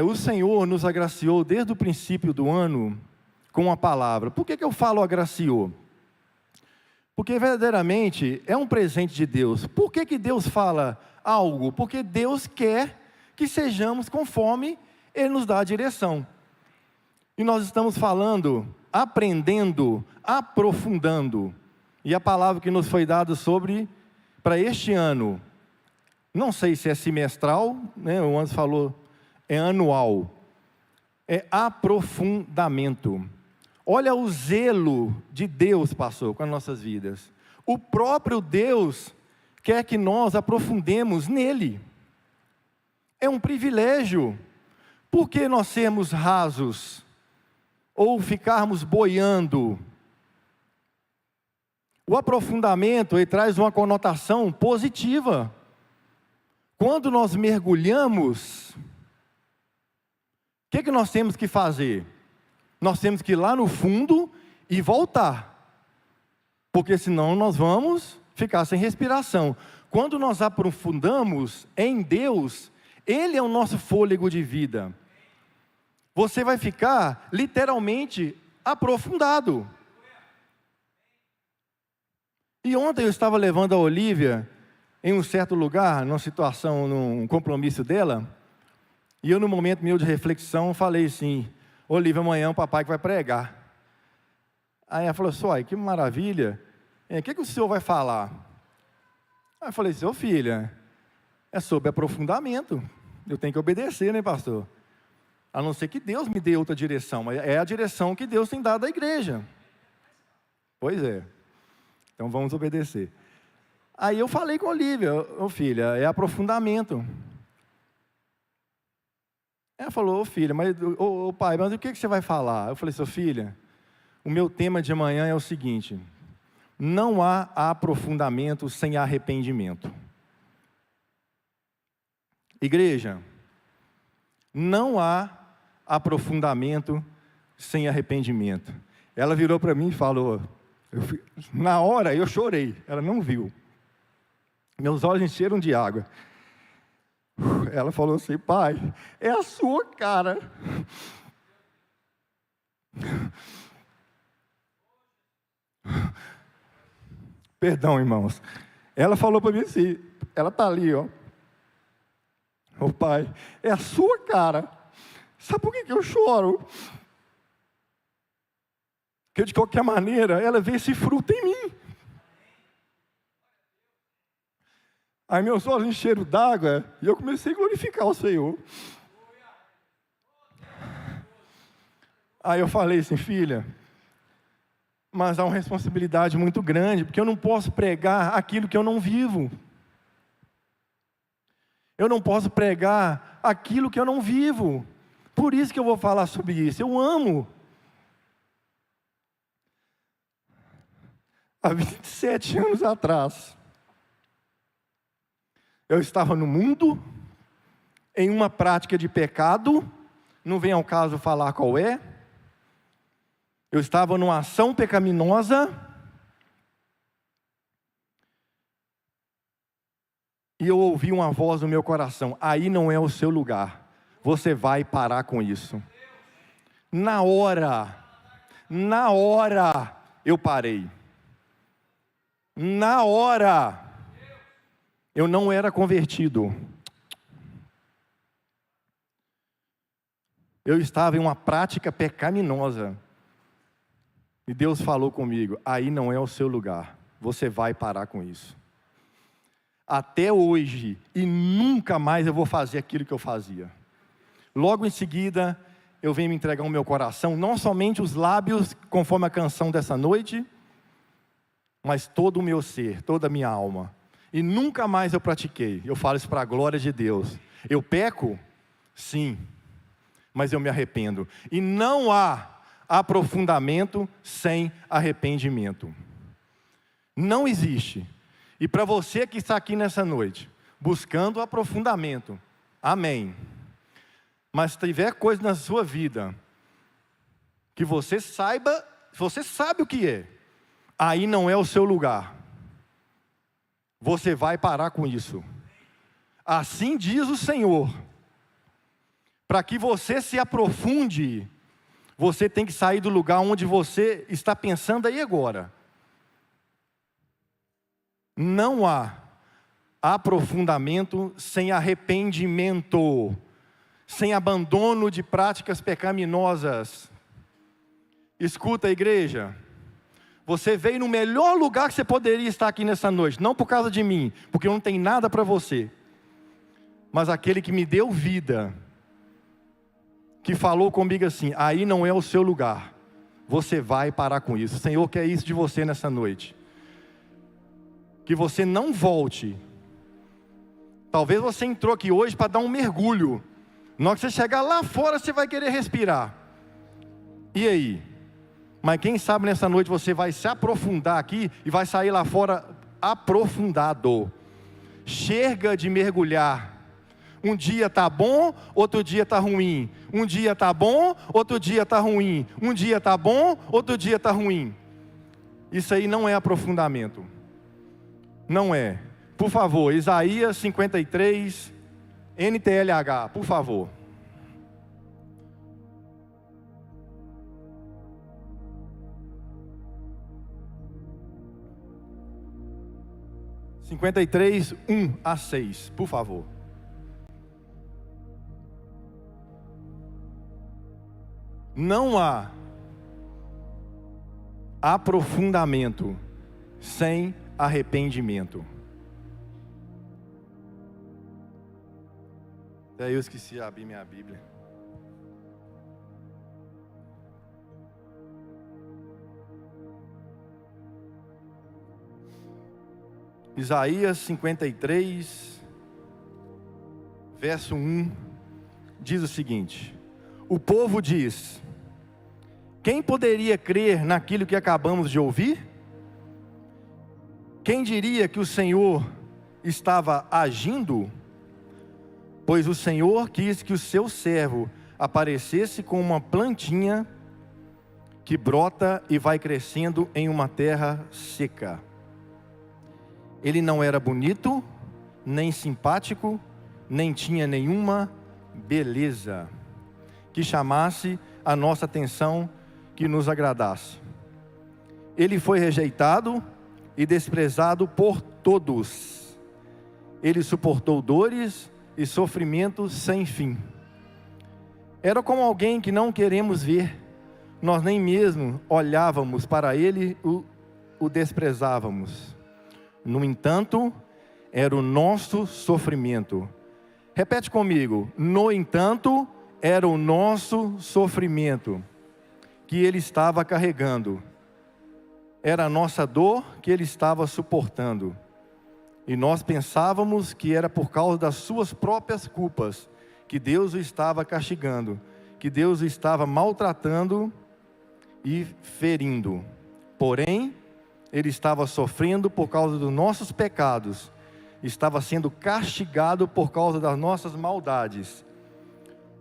O Senhor nos agraciou desde o princípio do ano com a palavra. Por que eu falo agraciou? Porque verdadeiramente é um presente de Deus. Por que Deus fala algo? Porque Deus quer que sejamos conforme Ele nos dá a direção. E nós estamos falando, aprendendo, aprofundando. E a palavra que nos foi dada para este ano, não sei se é semestral, né? O Anderson falou, é anual. É aprofundamento. Olha o zelo de Deus, pastor, com as nossas vidas. O próprio Deus quer que nós aprofundemos nele. É um privilégio. Por que nós sermos rasos? Ou ficarmos boiando? O aprofundamento, ele traz uma conotação positiva. Quando nós mergulhamos, o que nós temos que fazer? Nós temos que ir lá no fundo e voltar. Porque senão nós vamos ficar sem respiração. Quando nós aprofundamos em Deus, Ele é o nosso fôlego de vida. Você vai ficar literalmente aprofundado. E ontem eu estava levando a Olivia em um certo lugar, numa situação, num compromisso dela, e eu, no momento meu de reflexão, falei assim: Olivia, amanhã o papai que vai pregar. Aí ela falou assim: que maravilha, o que o senhor vai falar? Aí eu falei assim: filha, é sobre aprofundamento, eu tenho que obedecer, né, pastor? A não ser que Deus me dê outra direção, mas é a direção que Deus tem dado à igreja. Pois é, então vamos obedecer. Aí eu falei com a Olivia: filha, é aprofundamento. Ela falou: filha, mas pai, mas o que você vai falar? Eu falei: filha, o meu tema de amanhã é o seguinte: não há aprofundamento sem arrependimento. Igreja, não há aprofundamento sem arrependimento. Ela virou para mim e falou, na hora eu chorei, ela não viu. Meus olhos encheram de água. Ela falou assim: pai, é a sua cara. Perdão, irmãos. Ela falou para mim assim, ela está ali, ó. Pai, é a sua cara. Sabe por que eu choro? Porque de qualquer maneira, ela vê esse fruto em mim. Aí meus olhos encheram d'água e eu comecei a glorificar o Senhor. Aí eu falei assim: filha, mas há uma responsabilidade muito grande, porque eu não posso pregar aquilo que eu não vivo. Eu não posso pregar aquilo que eu não vivo. Por isso que eu vou falar sobre isso. Eu amo. Há 27 anos atrás, eu estava no mundo, em uma prática de pecado, não vem ao caso falar qual é. Eu estava numa ação pecaminosa, e eu ouvi uma voz no meu coração: aí não é o seu lugar, você vai parar com isso. Na hora, eu parei. Na hora, eu não era convertido. Eu estava em uma prática pecaminosa. E Deus falou comigo: aí não é o seu lugar, você vai parar com isso. Até hoje, e nunca mais eu vou fazer aquilo que eu fazia. Logo em seguida, eu venho me entregar o meu coração, não somente os lábios, conforme a canção dessa noite, mas todo o meu ser, toda a minha alma. E nunca mais eu pratiquei. Eu falo isso para a glória de Deus. Eu peco? Sim, mas eu me arrependo. E não há aprofundamento sem arrependimento. Não existe. E para você que está aqui nessa noite, buscando aprofundamento, amém. Mas se tiver coisa na sua vida, que você sabe o que é, aí não é o seu lugar. Você vai parar com isso. Assim diz o Senhor. Para que você se aprofunde, você tem que sair do lugar onde você está pensando aí agora. Não há aprofundamento sem arrependimento, sem abandono de práticas pecaminosas. Escuta, igreja, você veio no melhor lugar que você poderia estar aqui nessa noite, não por causa de mim, porque eu não tenho nada para você, mas aquele que me deu vida, que falou comigo assim: aí não é o seu lugar, você vai parar com isso. O Senhor quer isso de você nessa noite, que você não volte. Talvez você entrou aqui hoje para dar um mergulho, na hora que você chegar lá fora você vai querer respirar, e aí? Mas quem sabe nessa noite você vai se aprofundar aqui e vai sair lá fora aprofundado. Chega de mergulhar. Um dia está bom, outro dia está ruim. Um dia está bom, outro dia está ruim. Um dia está bom, outro dia está ruim. Isso aí não é aprofundamento. Não é. Por favor, Isaías 53, NTLH, por favor. Cinquenta e três, 1-6, por favor. Não há aprofundamento sem arrependimento. Até eu esqueci de abrir minha Bíblia. Isaías 53, verso 1, diz o seguinte: o povo diz: quem poderia crer naquilo que acabamos de ouvir? Quem diria que o Senhor estava agindo? Pois o Senhor quis que o seu servo aparecesse com uma plantinha que brota e vai crescendo em uma terra seca. Ele não era bonito, nem simpático, nem tinha nenhuma beleza que chamasse a nossa atenção, que nos agradasse. Ele foi rejeitado e desprezado por todos. Ele suportou dores e sofrimentos sem fim. Era como alguém que não queremos ver. Nós nem mesmo olhávamos para ele, o desprezávamos. No entanto, era o nosso sofrimento. Repete comigo: no entanto, era o nosso sofrimento que ele estava carregando. Era a nossa dor que ele estava suportando. E nós pensávamos que era por causa das suas próprias culpas que Deus o estava castigando, que Deus o estava maltratando e ferindo. Porém, ele estava sofrendo por causa dos nossos pecados, estava sendo castigado por causa das nossas maldades.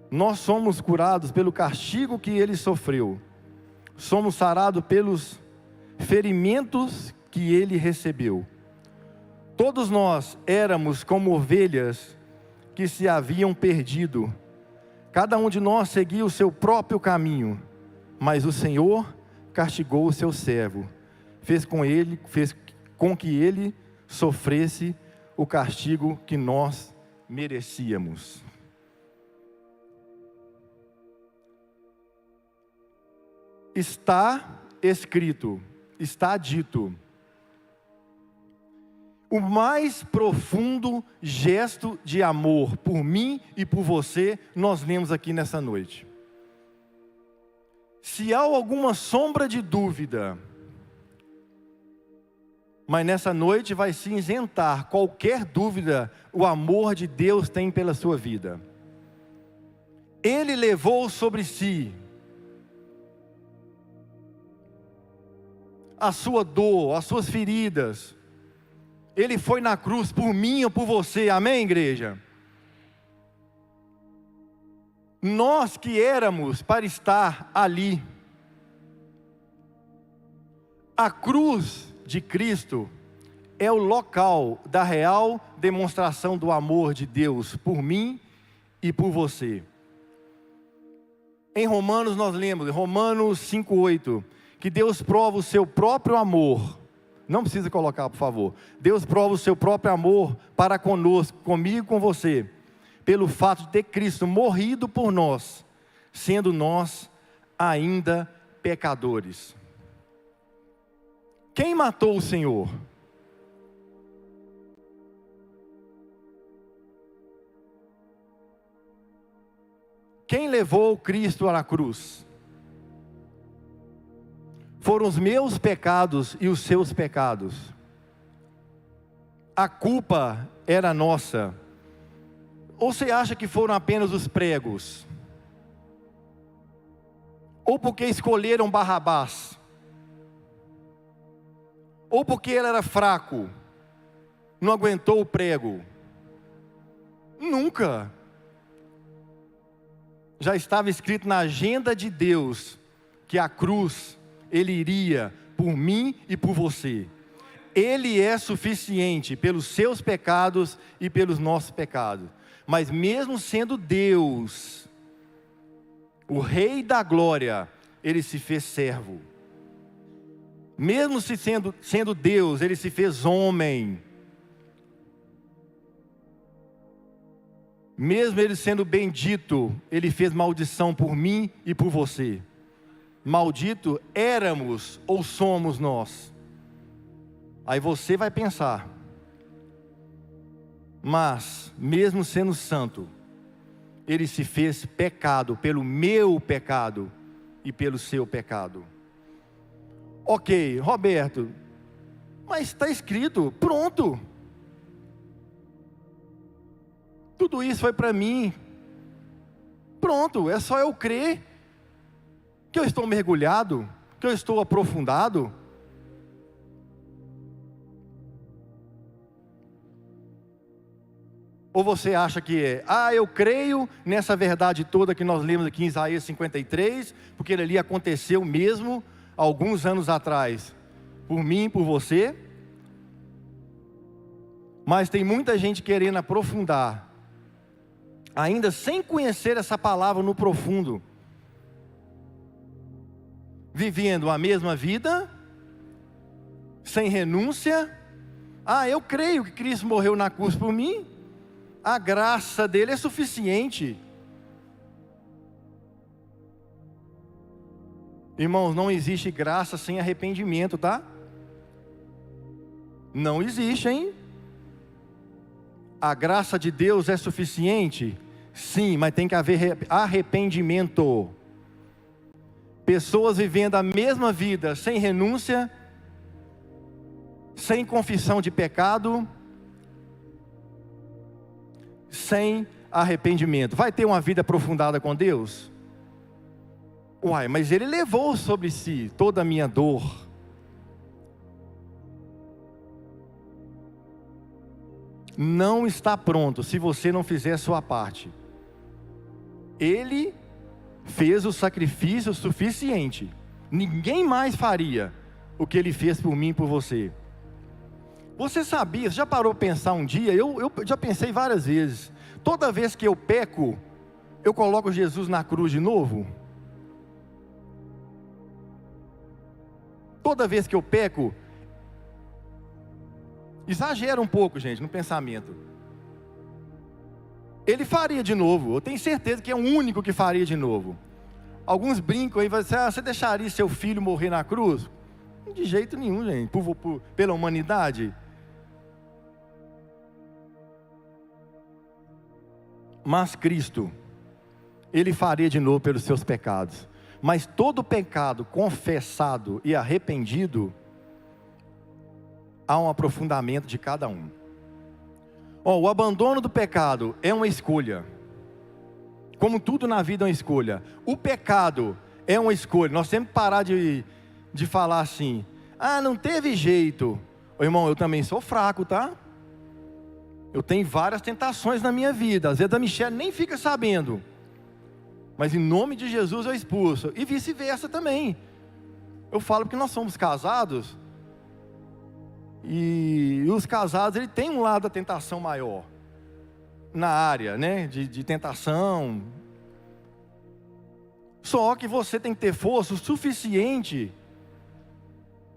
Nós somos curados pelo castigo que ele sofreu, somos sarados pelos ferimentos que ele recebeu. Todos nós éramos como ovelhas que se haviam perdido, cada um de nós seguia o seu próprio caminho, mas o Senhor castigou o seu servo, fez com que ele sofresse o castigo que nós merecíamos. Está escrito, está dito, o mais profundo gesto de amor por mim e por você, nós lemos aqui nessa noite. Se há alguma sombra de dúvida, mas nessa noite vai se isentar qualquer dúvida, o amor de Deus tem pela sua vida. Ele levou sobre si a sua dor, as suas feridas. Ele foi na cruz por mim ou por você, amém, igreja? Nós que éramos para estar ali. A cruz de Cristo é o local da real demonstração do amor de Deus por mim e por você. Em Romanos nós lemos, Romanos 5:8, que Deus prova o seu próprio amor. Não precisa colocar, por favor. Deus prova o seu próprio amor para conosco, comigo e com você, pelo fato de ter Cristo morrido por nós, sendo nós ainda pecadores. Quem matou o Senhor? Quem levou Cristo à cruz? Foram os meus pecados e os seus pecados. A culpa era nossa. Ou você acha que foram apenas os pregos? Ou porque escolheram Barrabás? Ou porque ele era fraco, não aguentou o prego? Nunca. Já estava escrito na agenda de Deus que a cruz, Ele iria por mim e por você. Ele é suficiente pelos seus pecados e pelos nossos pecados. Mas mesmo sendo Deus, o Rei da Glória, Ele se fez servo. Mesmo sendo Deus, Ele se fez homem. Mesmo Ele sendo bendito, Ele fez maldição por mim e por você. Maldito éramos ou somos nós? Aí você vai pensar. Mas, mesmo sendo santo, Ele se fez pecado pelo meu pecado e pelo seu pecado. Ok, Roberto, mas está escrito, pronto. Tudo isso foi para mim. Pronto, é só eu crer que eu estou mergulhado, que eu estou aprofundado. Ou você acha que eu creio nessa verdade toda que nós lemos aqui em Isaías 53, porque ele ali aconteceu mesmo alguns anos atrás, por mim e por você. Mas tem muita gente querendo aprofundar, ainda sem conhecer essa palavra no profundo, vivendo a mesma vida, sem renúncia. Eu creio que Cristo morreu na cruz por mim, a graça dele é suficiente. Irmãos, não existe graça sem arrependimento, tá? Não existe, hein? A graça de Deus é suficiente? Sim, mas tem que haver arrependimento. Pessoas vivendo a mesma vida, sem renúncia, sem confissão de pecado, sem arrependimento. Vai ter uma vida aprofundada com Deus? Mas Ele levou sobre si toda a minha dor. Não está pronto se você não fizer a sua parte. Ele fez o sacrifício suficiente. Ninguém mais faria o que Ele fez por mim e por você. Você sabia, você já parou para pensar um dia? Eu já pensei várias vezes. Toda vez que eu peco, eu coloco Jesus na cruz de novo? Toda vez que eu peco, exagera um pouco, gente, no pensamento. Ele faria de novo, eu tenho certeza que é o único que faria de novo. Alguns brincam aí, você deixaria seu filho morrer na cruz? De jeito nenhum, gente, pela humanidade. Mas Cristo, Ele faria de novo pelos seus pecados. Mas todo pecado confessado e arrependido, há um aprofundamento de cada um. O abandono do pecado é uma escolha. Como tudo na vida é uma escolha. O pecado é uma escolha. Nós temos que parar de falar assim, não teve jeito. Irmão, eu também sou fraco, tá? Eu tenho várias tentações na minha vida. Às vezes a Michelle nem fica sabendo. Mas em nome de Jesus eu expulso. E vice-versa também. Eu falo que nós somos casados. E os casados, ele tem um lado da tentação maior. Na área, né? De tentação. Só que você tem que ter força o suficiente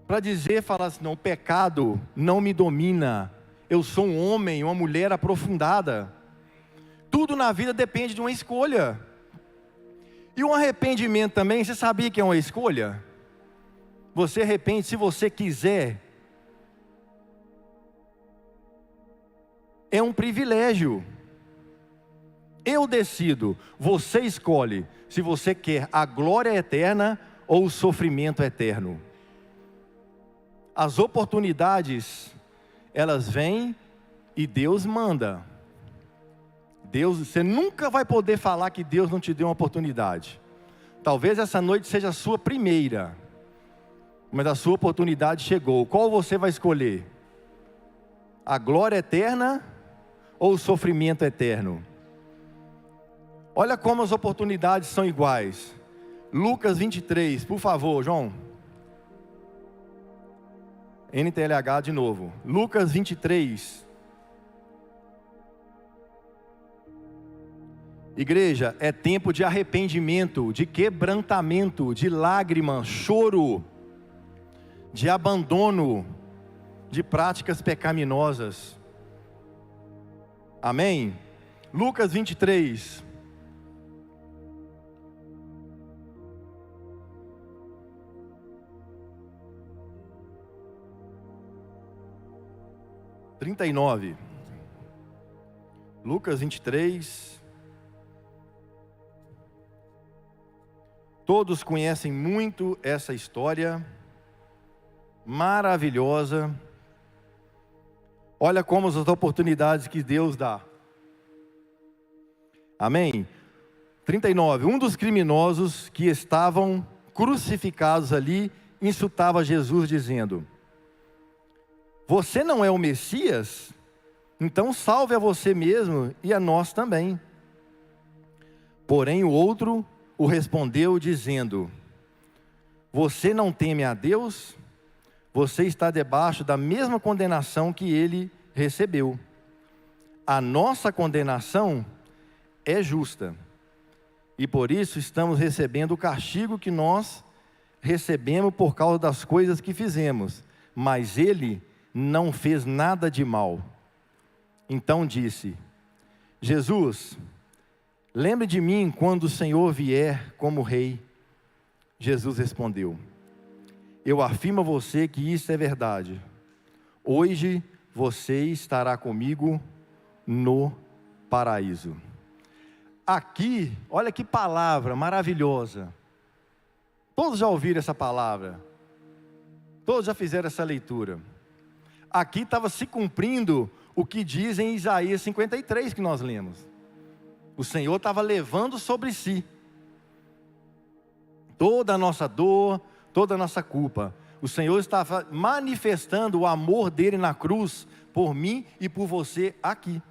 para falar assim, não, o pecado não me domina. Eu sou um homem, uma mulher aprofundada. Tudo na vida depende de uma escolha. E um arrependimento também, você sabia que é uma escolha? Você arrepende se você quiser. É um privilégio. Eu decido, você escolhe se você quer a glória eterna ou o sofrimento eterno. As oportunidades, elas vêm e Deus manda. Você nunca vai poder falar que Deus não te deu uma oportunidade. Talvez essa noite seja a sua primeira, mas a sua oportunidade chegou. Qual você vai escolher? A glória eterna ou o sofrimento eterno? Olha como as oportunidades são iguais. Lucas 23, por favor, João. NTLH de novo. Lucas 23. Igreja, é tempo de arrependimento, de quebrantamento, de lágrima, choro, de abandono, de práticas pecaminosas. Amém? Lucas 23. Lucas 23. Todos conhecem muito essa história maravilhosa. Olha como as oportunidades que Deus dá. Amém? 39. Um dos criminosos que estavam crucificados ali insultava Jesus dizendo: você não é o Messias? Então salve a você mesmo e a nós também. Porém o outro o respondeu dizendo: você não teme a Deus? Você está debaixo da mesma condenação que ele recebeu. A nossa condenação é justa, e por isso estamos recebendo o castigo que nós recebemos por causa das coisas que fizemos, mas ele não fez nada de mal. Então disse: Jesus, lembre de mim quando o Senhor vier como rei. Jesus respondeu: eu afirmo a você que isso é verdade. Hoje você estará comigo no paraíso. Aqui, olha que palavra maravilhosa. Todos já ouviram essa palavra? Todos já fizeram essa leitura? Aqui estava se cumprindo o que diz em Isaías 53 que nós lemos. O Senhor estava levando sobre si toda a nossa dor, toda a nossa culpa. O Senhor estava manifestando o amor dele na cruz por mim e por você aqui.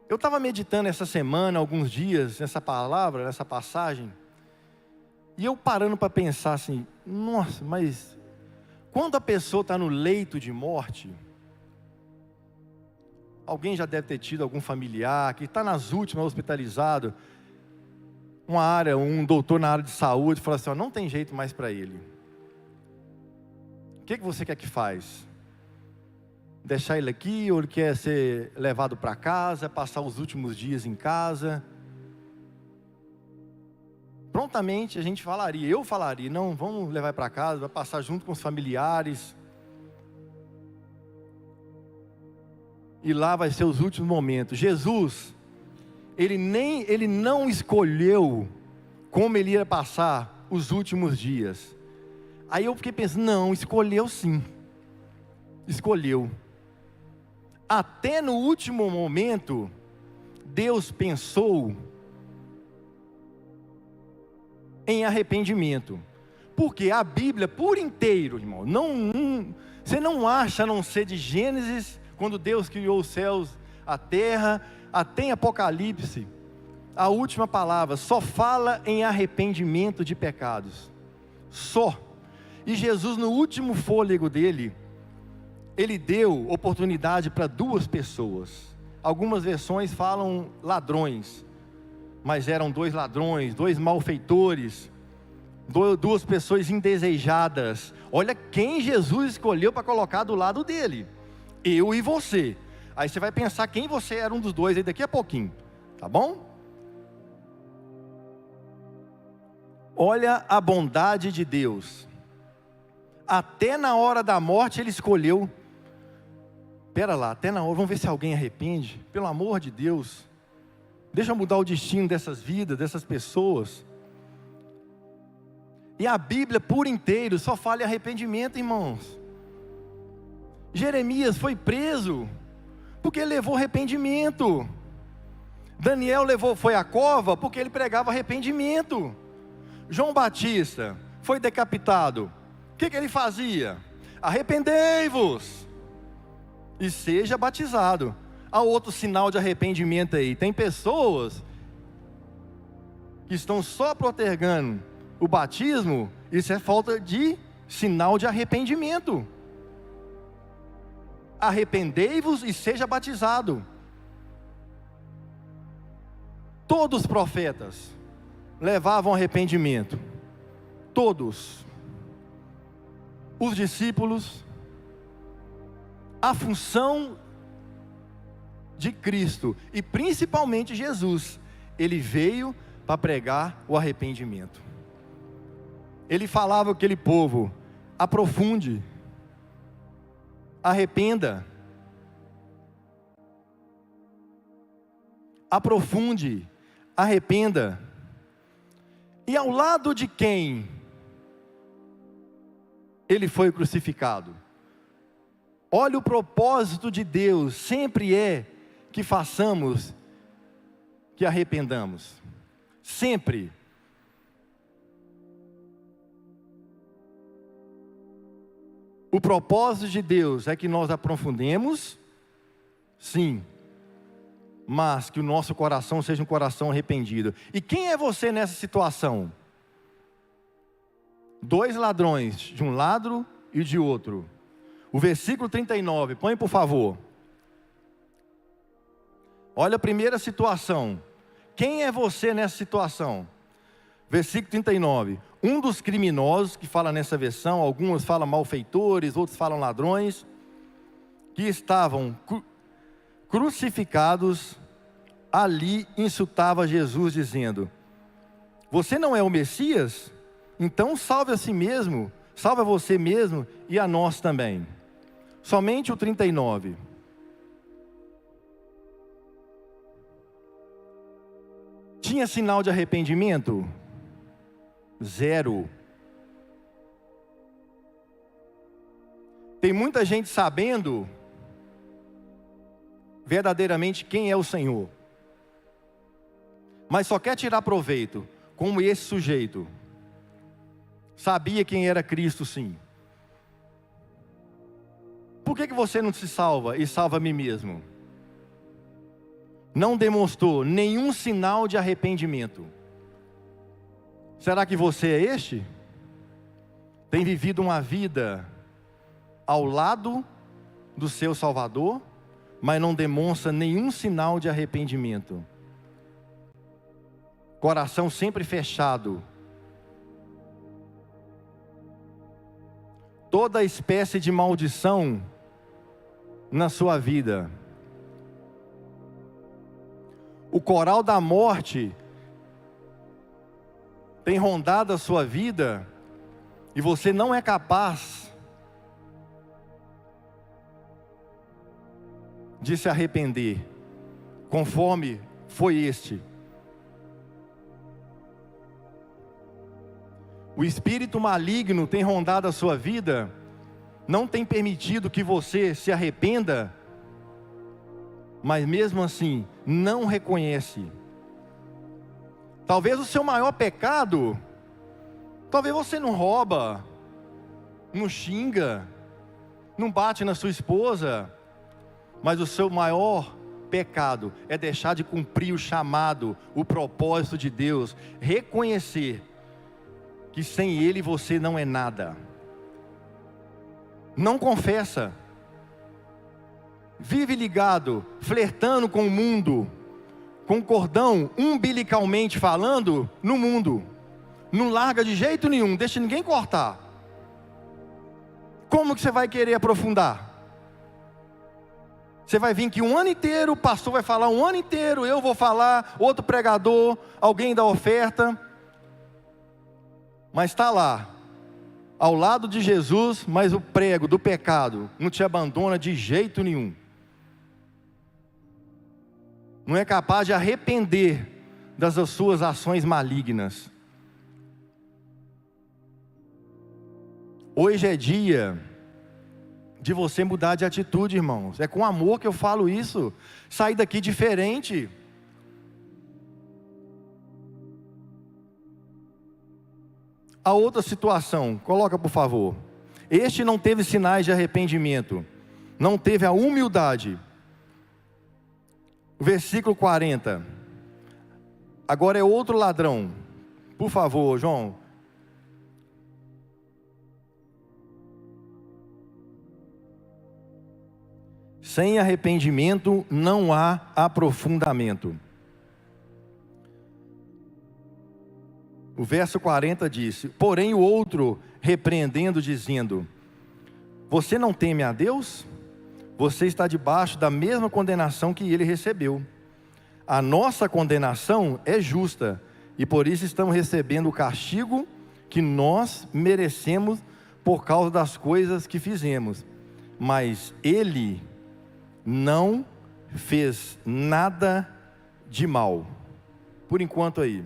Eu estava meditando essa semana, alguns dias, nessa palavra, nessa passagem, e eu parando para pensar assim, nossa, mas quando a pessoa está no leito de morte, alguém já deve ter tido algum familiar que está nas últimas hospitalizado, um doutor na área de saúde fala assim, ó, não tem jeito mais para ele. O que você quer que faz? Deixar ele aqui, ou ele quer ser levado para casa, passar os últimos dias em casa? Prontamente a gente falaria, eu falaria, não, vamos levar para casa, vai passar junto com os familiares. E lá vai ser os últimos momentos. Jesus, ele não escolheu como ele ia passar os últimos dias. Aí eu fiquei pensando, não, escolheu sim. Escolheu. Até no último momento, Deus pensou em arrependimento. Porque a Bíblia por inteiro, irmão, você não acha a não ser de Gênesis, quando Deus criou os céus, a terra, até em Apocalipse, a última palavra só fala em arrependimento de pecados. Só. E Jesus, no último fôlego dele, ele deu oportunidade para duas pessoas. Algumas versões falam ladrões. mas eram 2 ladrões, 2 malfeitores, duas pessoas indesejadas. Olha quem Jesus escolheu para colocar do lado dele: eu e você. Aí você vai pensar quem você era um dos dois aí daqui a pouquinho, tá bom? Olha a bondade de Deus. Até na hora da morte ele escolheu. Pera lá, até na hora, vamos ver se alguém arrepende. Pelo amor de Deus, deixa eu mudar o destino dessas vidas, dessas pessoas. E a Bíblia por inteiro só fala em arrependimento, irmãos. Jeremias foi preso porque ele levou arrependimento. Daniel foi à cova porque ele pregava arrependimento. João Batista foi decapitado. O que ele fazia? Arrependei-vos e seja batizado. Há outro sinal de arrependimento aí. Tem pessoas que estão só postergando o batismo. Isso é falta de sinal de arrependimento. Arrependei-vos e seja batizado. Todos os profetas levavam arrependimento. Todos. Os discípulos. A função de Cristo, e principalmente Jesus, ele veio para pregar o arrependimento. Ele falava com aquele povo: aprofunde, arrependa, aprofunde, arrependa. E ao lado de quem ele foi crucificado? Olha, o propósito de Deus sempre é que façamos, que arrependamos. Sempre. O propósito de Deus é que nós aprofundemos, sim, mas que o nosso coração seja um coração arrependido. E quem é você nessa situação? 2 ladrões, de um lado e de outro. O versículo 39, põe por favor. Olha a primeira situação. Quem é você nessa situação? Versículo 39. Um dos criminosos, que fala nessa versão, alguns falam malfeitores, outros falam ladrões, que estavam crucificados ali, insultava Jesus dizendo: você não é o Messias? Então salve a si mesmo, salve a você mesmo e a nós também. Somente o 39. Tinha sinal de arrependimento? 0. Tem muita gente sabendo verdadeiramente quem é o Senhor, mas só quer tirar proveito, como esse sujeito. Sabia quem era Cristo, sim. Por que você não se salva e salva a mim mesmo? Não demonstrou nenhum sinal de arrependimento. Será que você é este? Tem vivido uma vida ao lado do seu Salvador, mas não demonstra nenhum sinal de arrependimento. Coração sempre fechado. Toda espécie de maldição na sua vida. O coral da morte tem rondado a sua vida e você não é capaz de se arrepender, conforme foi este. O espírito maligno tem rondado a sua vida, não tem permitido que você se arrependa, mas mesmo assim, não reconhece. Talvez o seu maior pecado, talvez você não rouba, não xinga, não bate na sua esposa, mas o seu maior pecado é deixar de cumprir o chamado, o propósito de Deus, reconhecer que sem Ele você não é nada. Não confessa. Vive ligado, flertando com o mundo, com cordão, umbilicalmente falando, no mundo. Não larga de jeito nenhum, deixa ninguém cortar. Como que você vai querer aprofundar? Você vai vir aqui um ano inteiro, o pastor vai falar um ano inteiro, eu vou falar, outro pregador, alguém dá oferta. Mas está lá, ao lado de Jesus, mas o prego do pecado não te abandona de jeito nenhum. Não é capaz de arrepender das suas ações malignas. Hoje é dia de você mudar de atitude, irmãos. É com amor que eu falo isso. Sair daqui diferente. A outra situação, coloca por favor. Este não teve sinais de arrependimento, não teve a humildade. Versículo 40. Agora é outro ladrão. Por favor, João. Sem arrependimento não há aprofundamento. O verso 40 diz: porém o outro repreendendo, dizendo: você não teme a Deus? Você está debaixo da mesma condenação que ele recebeu. A nossa condenação é justa, e por isso estamos recebendo o castigo que nós merecemos por causa das coisas que fizemos. Mas ele não fez nada de mal. Por enquanto aí.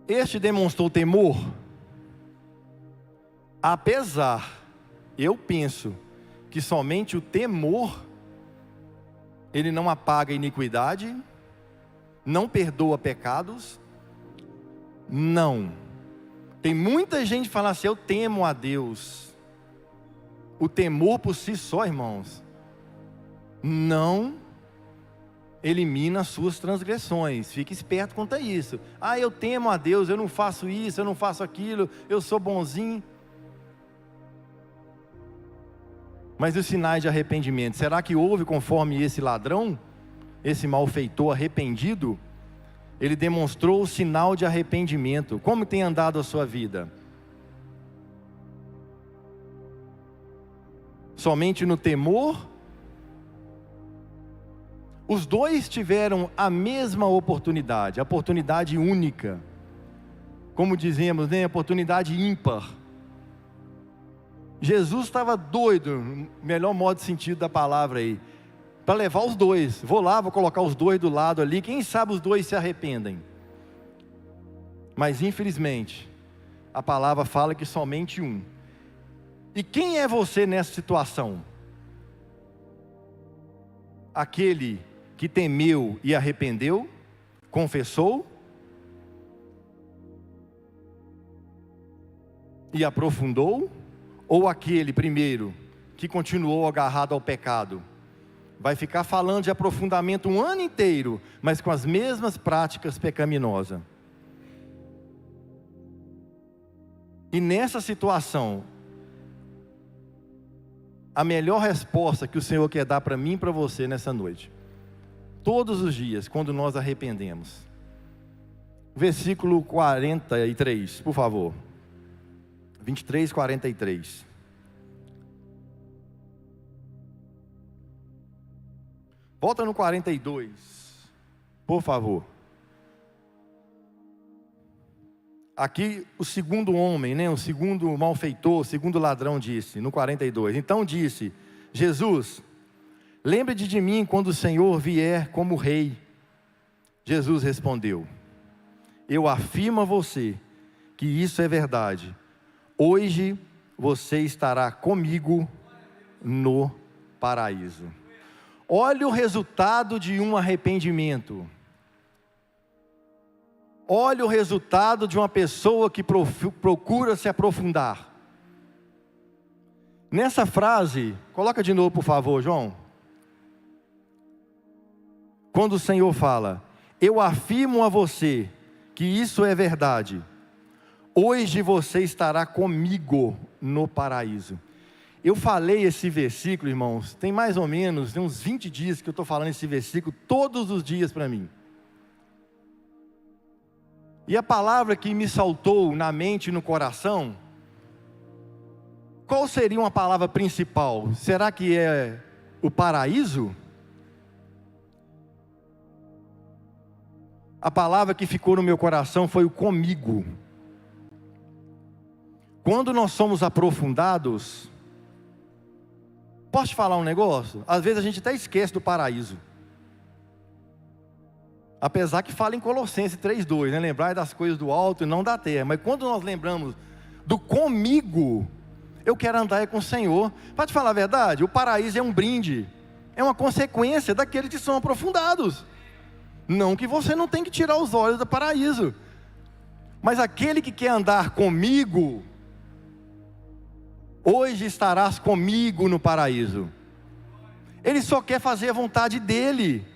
Este demonstrou temor, apesar, eu penso, que somente o temor, ele não apaga a iniquidade, não perdoa pecados, não. Tem muita gente que fala assim, eu temo a Deus. O temor por si só, irmãos, não elimina as suas transgressões. Fique esperto quanto a isso. Ah, eu temo a Deus, eu não faço isso, eu não faço aquilo, eu sou bonzinho. Mas os sinais de arrependimento, será que houve conforme esse ladrão, esse malfeitor arrependido? Ele demonstrou o sinal de arrependimento. Como tem andado a sua vida? Somente no temor? Os dois tiveram a mesma oportunidade, a oportunidade única. Como dizemos, né? Oportunidade ímpar. Jesus estava doido, melhor modo de sentido da palavra aí, para levar os dois. Vou lá, vou colocar os dois do lado ali, quem sabe os dois se arrependem. Mas infelizmente, a palavra fala que somente um. E quem é você nessa situação? Aquele que temeu e arrependeu, confessou e aprofundou? Ou aquele primeiro que continuou agarrado ao pecado? Vai ficar falando de aprofundamento um ano inteiro, mas com as mesmas práticas pecaminosas. E nessa situação, a melhor resposta que o Senhor quer dar para mim e para você nessa noite, todos os dias, quando nós arrependemos. Versículo 43, por favor. 23, 43. Volta no 42, por favor. Aqui o segundo homem, né, o segundo malfeitor, o segundo ladrão disse, no 42. Então disse, Jesus, lembre-te de mim quando o Senhor vier como rei. Jesus respondeu, eu afirmo a você que isso é verdade. Hoje você estará comigo no paraíso. Olha o resultado de um arrependimento. Olha o resultado de uma pessoa que procura se aprofundar. Nessa frase, coloca de novo por favor, João. Quando o Senhor fala, eu afirmo a você que isso é verdade. Hoje você estará comigo no paraíso. Eu falei esse versículo, irmãos, tem mais ou menos, tem uns 20 dias que eu estou falando esse versículo todos os dias para mim. E a palavra que me saltou na mente e no coração, qual seria uma palavra principal? Será que é o paraíso? A palavra que ficou no meu coração foi o comigo. Quando nós somos aprofundados, posso te falar um negócio? Às vezes a gente até esquece do paraíso. Apesar que fala em Colossenses 3:2, né? Lembrar das coisas do alto e não da terra. Mas quando nós lembramos do comigo, eu quero andar com o Senhor. Para te falar a verdade, o paraíso é um brinde, é uma consequência daqueles que são aprofundados. Não que você não tem que tirar os olhos do paraíso, mas aquele que quer andar comigo, hoje estarás comigo no paraíso. Ele só quer fazer a vontade dele.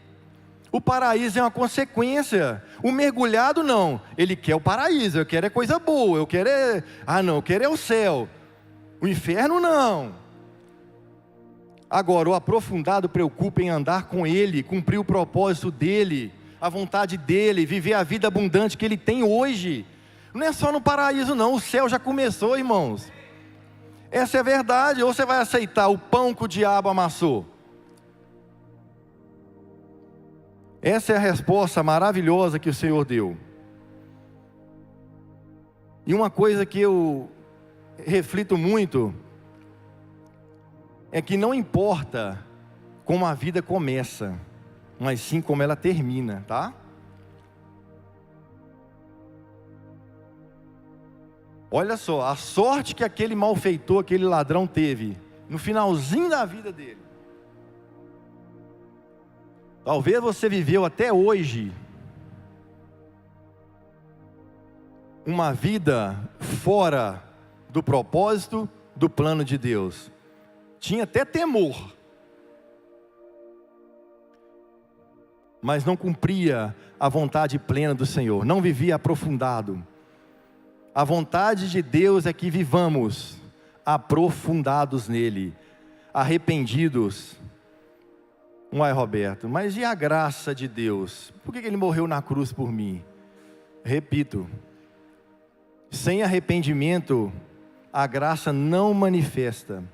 O paraíso é uma consequência. O mergulhado não, ele quer o paraíso, eu quero é coisa boa, eu quero é, eu quero é o céu. O inferno não. Agora, o aprofundado preocupa em andar com ele, cumprir o propósito dele, a vontade dele, viver a vida abundante que ele tem hoje. Não é só no paraíso não, o céu já começou, irmãos. Essa é a verdade. Ou você vai aceitar o pão que o diabo amassou? Essa é a resposta maravilhosa que o Senhor deu. E uma coisa que eu reflito muito é que não importa como a vida começa, mas sim como ela termina, tá? Olha só, a sorte que aquele malfeitor, aquele ladrão teve no finalzinho da vida dele. Talvez você viveu até hoje uma vida fora do propósito, do plano de Deus. Tinha até temor, mas não cumpria a vontade plena do Senhor, não vivia aprofundado. A vontade de Deus é que vivamos aprofundados nele, arrependidos. Uai, Roberto, mas e a graça de Deus? Por que ele morreu na cruz por mim? Repito, sem arrependimento, a graça não manifesta.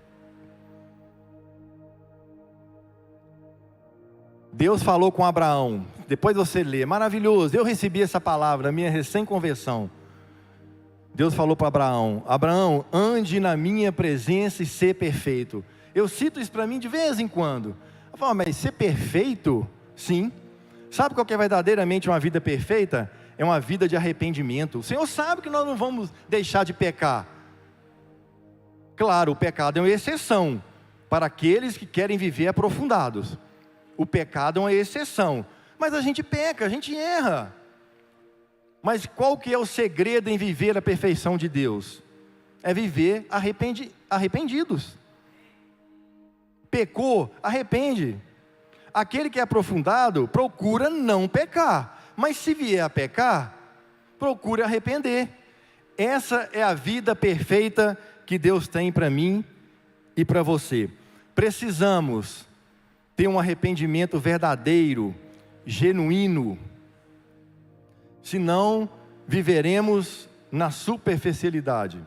Deus falou com Abraão, depois você lê, maravilhoso, eu recebi essa palavra, minha recém-conversão. Deus falou para Abraão: Abraão, ande na minha presença e ser perfeito. Eu cito isso para mim de vez em quando. Eu falo, mas ser perfeito? Sim. Sabe qual que é verdadeiramente uma vida perfeita? É uma vida de arrependimento. O Senhor sabe que nós não vamos deixar de pecar. Claro, o pecado é uma exceção para aqueles que querem viver aprofundados. O pecado é uma exceção, mas a gente peca, a gente erra. Mas qual que é o segredo em viver a perfeição de Deus? É viver arrependidos. Pecou, arrepende. Aquele que é aprofundado procura não pecar, mas se vier a pecar, procura arrepender. Essa é a vida perfeita que Deus tem para mim e para você. Precisamos ter um arrependimento verdadeiro, genuíno, senão viveremos na superficialidade.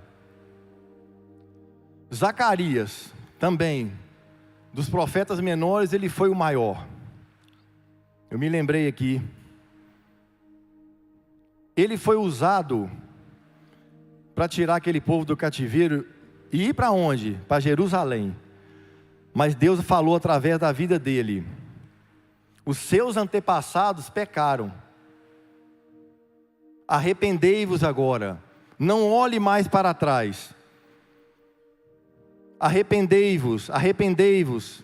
Zacarias, também, dos profetas menores, ele foi o maior. Eu me lembrei aqui. Ele foi usado para tirar aquele povo do cativeiro e ir para onde? Para Jerusalém. Mas Deus falou através da vida dele. Os seus antepassados pecaram. Arrependei-vos agora. Não olhe mais para trás. Arrependei-vos, arrependei-vos.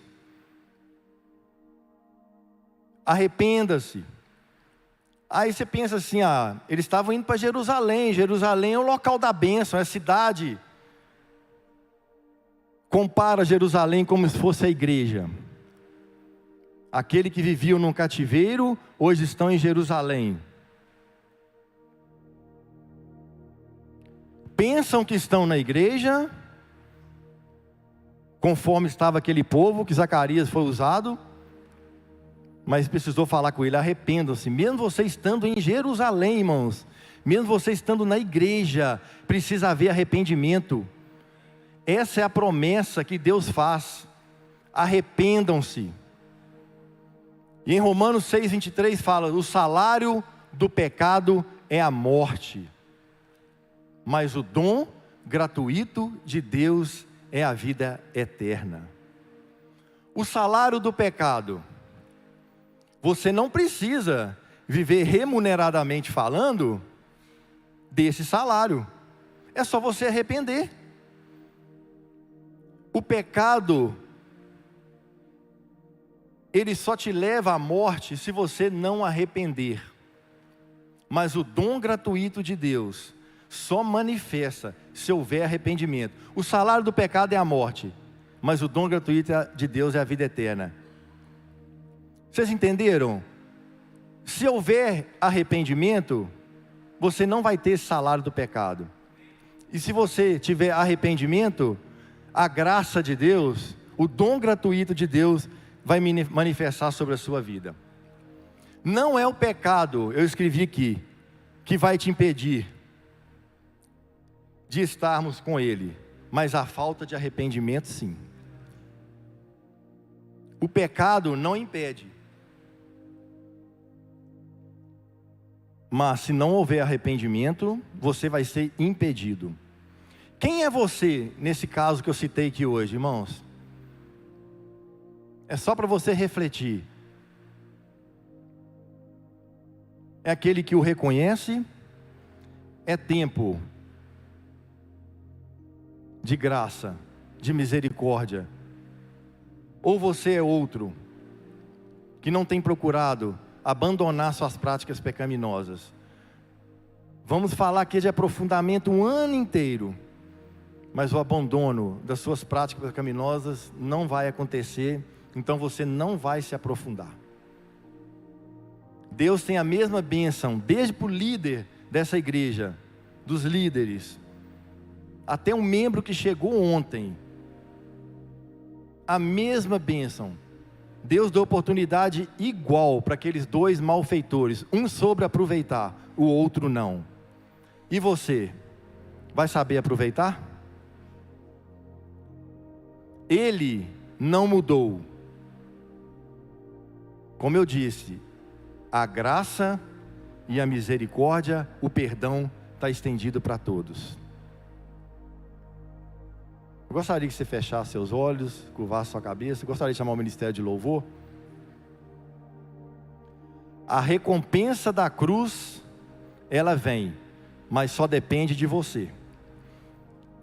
Arrependa-se. Aí você pensa assim, eles estavam indo para Jerusalém. Jerusalém é o local da bênção, é a cidade. Compara Jerusalém como se fosse a igreja. Aquele que viviam num cativeiro, hoje estão em Jerusalém. Pensam que estão na igreja, conforme estava aquele povo que Zacarias foi usado, mas precisou falar com ele: arrependam-se. Mesmo você estando em Jerusalém, irmãos, mesmo você estando na igreja, precisa haver arrependimento. Essa é a promessa que Deus faz: arrependam-se. E em Romanos 6,23 fala: o salário do pecado é a morte, mas o dom gratuito de Deus é a vida eterna. O salário do pecado, você não precisa viver remuneradamente falando desse salário, é só você arrepender. O pecado, ele só te leva à morte se você não arrepender. Mas o dom gratuito de Deus só manifesta se houver arrependimento. O salário do pecado é a morte, mas o dom gratuito de Deus é a vida eterna. Vocês entenderam? Se houver arrependimento, você não vai ter esse salário do pecado. E se você tiver arrependimento, a graça de Deus, o dom gratuito de Deus vai manifestar sobre a sua vida. Não é o pecado, eu escrevi aqui, que vai te impedir de estarmos com Ele, mas a falta de arrependimento, sim. O pecado não impede, mas se não houver arrependimento, você vai ser impedido. Quem é você nesse caso que eu citei aqui hoje, irmãos? É só para você refletir. É aquele que o reconhece? É tempo de graça, de misericórdia? Ou você é outro, que não tem procurado abandonar suas práticas pecaminosas? Vamos falar aqui de aprofundamento um ano inteiro, mas o abandono das suas práticas pecaminosas não vai acontecer, então você não vai se aprofundar. Deus tem a mesma bênção, desde para o líder dessa igreja, dos líderes, até um membro que chegou ontem, a mesma bênção. Deus deu oportunidade igual para aqueles dois malfeitores, um soube aproveitar, o outro não. E você, vai saber aproveitar? Ele não mudou. Como eu disse, a graça e a misericórdia, o perdão está estendido para todos. Eu gostaria que você fechasse seus olhos, curvasse sua cabeça. Eu gostaria de chamar o ministério de louvor. A recompensa da cruz, ela vem, mas só depende de você.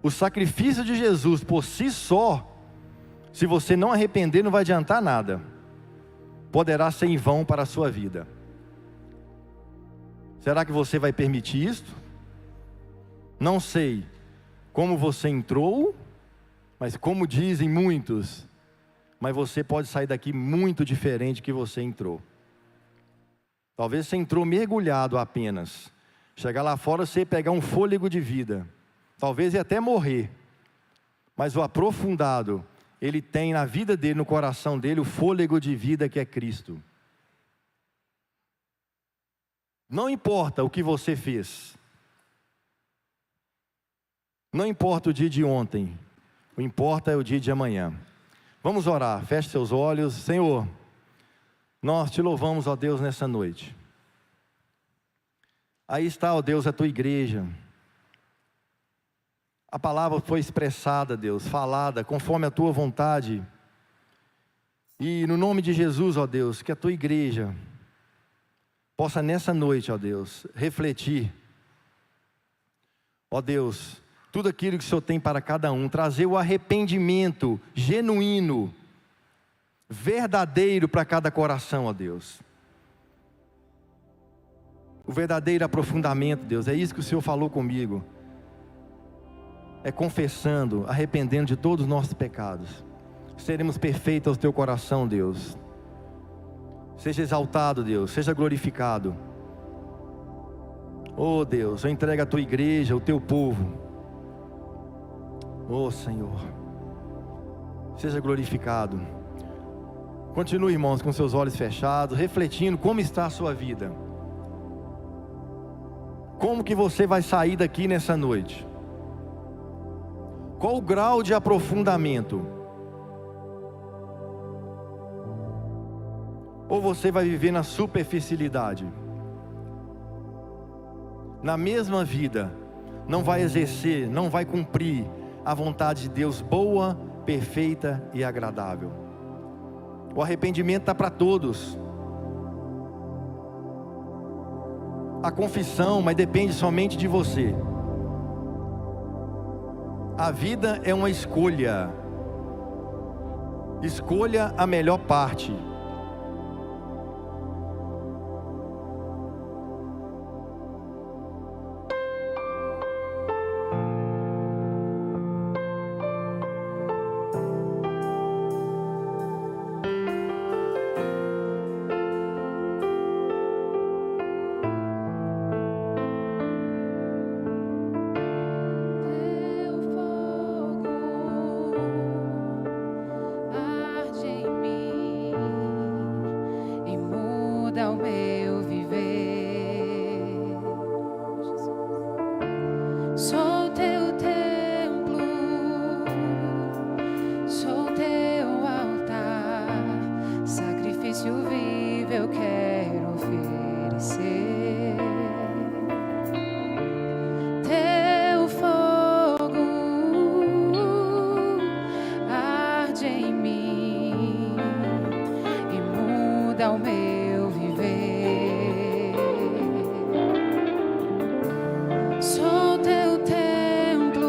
O sacrifício de Jesus por si só, se você não arrepender, não vai adiantar nada. Poderá ser em vão para a sua vida. Será que você vai permitir isto? Não sei como você entrou, mas como dizem muitos, mas você pode sair daqui muito diferente que você entrou. Talvez você entrou mergulhado apenas. Chegar lá fora, você pegar um fôlego de vida. Talvez até morrer. Mas o aprofundado, ele tem na vida dele, no coração dele, o fôlego de vida que é Cristo. Não importa o que você fez. Não importa o dia de ontem. O que importa é o dia de amanhã. Vamos orar, feche seus olhos. Senhor, nós te louvamos, ó Deus, nessa noite. Aí está, ó Deus, a tua igreja. A palavra foi expressada, Deus, falada, conforme a tua vontade. E no nome de Jesus, ó Deus, que a tua igreja possa nessa noite, ó Deus, refletir, ó Deus, tudo aquilo que o Senhor tem para cada um, trazer o arrependimento genuíno, verdadeiro para cada coração, ó Deus. O verdadeiro aprofundamento, Deus, é isso que o Senhor falou comigo. É confessando, arrependendo de todos os nossos pecados. Seremos perfeitos ao teu coração, Deus. Seja exaltado, Deus, seja glorificado. Oh Deus, eu entrego a tua igreja, o teu povo. Oh Senhor, seja glorificado. Continue, irmãos, com seus olhos fechados, refletindo como está a sua vida. Como que você vai sair daqui nessa noite? Qual o grau de aprofundamento? Ou você vai viver na superficialidade? Na mesma vida, não vai exercer, não vai cumprir a vontade de Deus boa, perfeita e agradável. O arrependimento está para todos. A confissão, mas depende somente de você. A vida é uma escolha. Escolha a melhor parte. Ao meu viver, sou teu templo, sou teu altar, sacrifício vivo eu quero oferecer. Teu fogo arde em mim e muda o meu. Sou teu templo,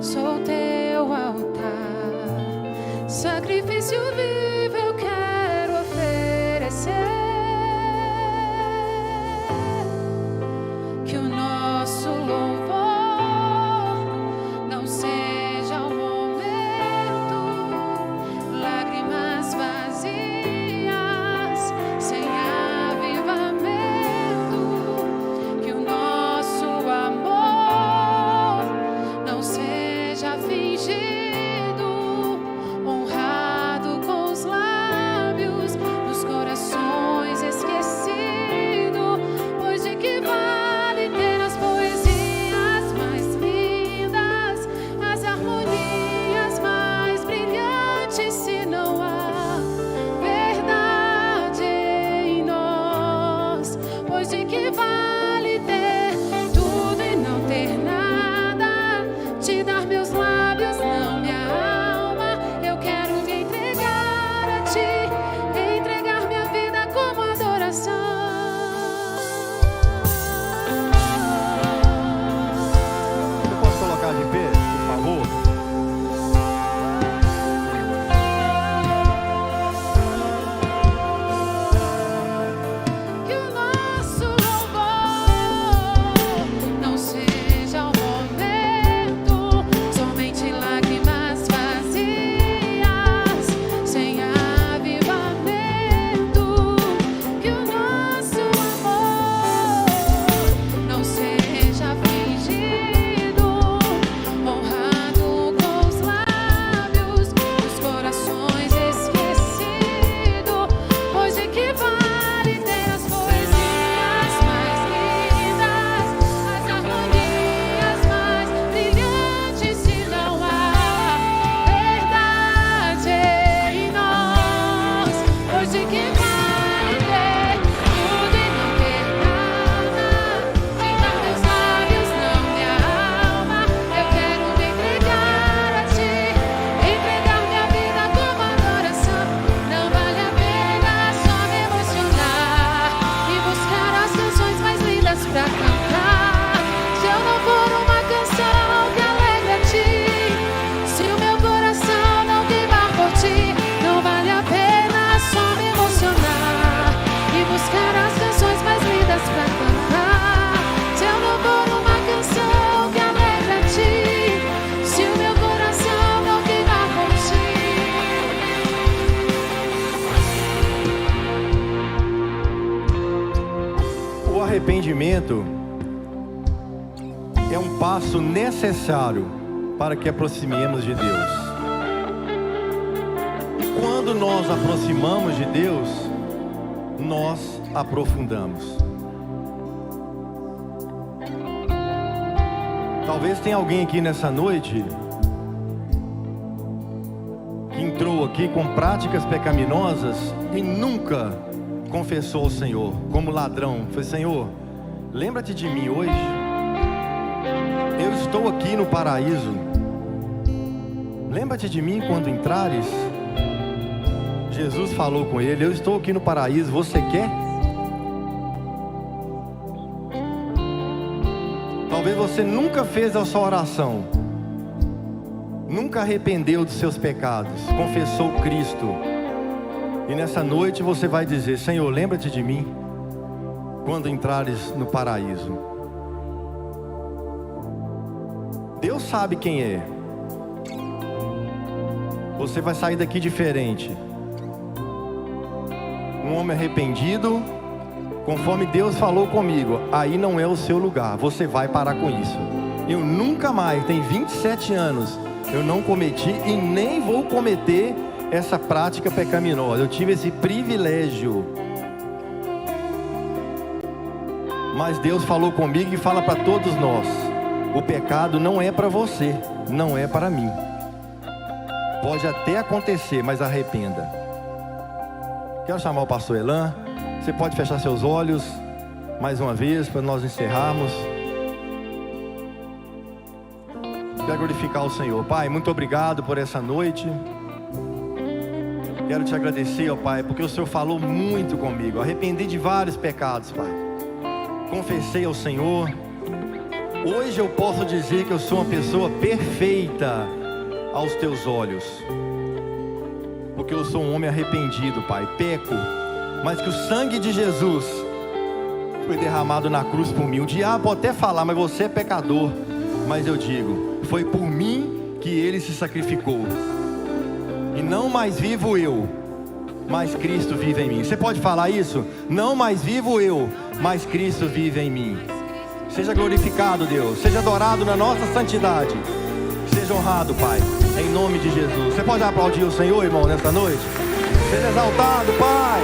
sou teu altar, sacrifício vivo eu quero oferecer. Que o nosso louvor não seja um momento, lágrimas vazias, sem avivamento. De que vale ter tudo e não ter nada? Te dar meus lábios, não minha alma. Eu quero me entregar a ti, entregar minha vida como adoração. Você pode colocar de pé, por favor? Arrependimento é um passo necessário para que aproximemos de Deus. quando nós aproximamos de Deus, nós aprofundamos. Talvez tenha alguém aqui nessa noite que entrou aqui com práticas pecaminosas e nunca confessou ao Senhor, como ladrão. Foi: Senhor, lembra-te de mim hoje. Eu estou aqui no paraíso. Lembra-te de mim quando entrares. Jesus falou com ele: eu estou aqui no paraíso, você quer? Talvez você nunca fez a sua oração, nunca arrependeu dos seus pecados, confessou Cristo. E nessa noite você vai dizer: Senhor, lembra-te de mim quando entrares no paraíso. Deus sabe quem é. Você vai sair daqui diferente. Um homem arrependido, conforme Deus falou comigo, aí não é o seu lugar. Você vai parar com isso. Eu nunca mais, tem 27 anos, eu não cometi e nem vou cometer essa prática pecaminosa. Eu tive esse privilégio. Mas Deus falou comigo e fala para todos nós: o pecado não é para você, não é para mim. Pode até acontecer, mas arrependa. Quero chamar o pastor Elan. Você pode fechar seus olhos mais uma vez para nós encerrarmos. Quero glorificar o Senhor. Pai, muito obrigado por essa noite. Quero te agradecer, ó Pai, porque o Senhor falou muito comigo. Arrependi de vários pecados, Pai. Confessei ao Senhor. Hoje eu posso dizer que eu sou uma pessoa perfeita aos teus olhos, porque eu sou um homem arrependido, Pai. Peco, mas que o sangue de Jesus foi derramado na cruz por mim. O diabo pode até falar: mas você é pecador. Mas eu digo: foi por mim que ele se sacrificou. E não mais vivo eu, mas Cristo vive em mim. Você pode falar isso? Não mais vivo eu, mas Cristo vive em mim. Seja glorificado, Deus. Seja adorado na nossa santidade. Seja honrado, Pai, em nome de Jesus. Você pode aplaudir o Senhor, irmão, nessa noite? Seja exaltado, Pai.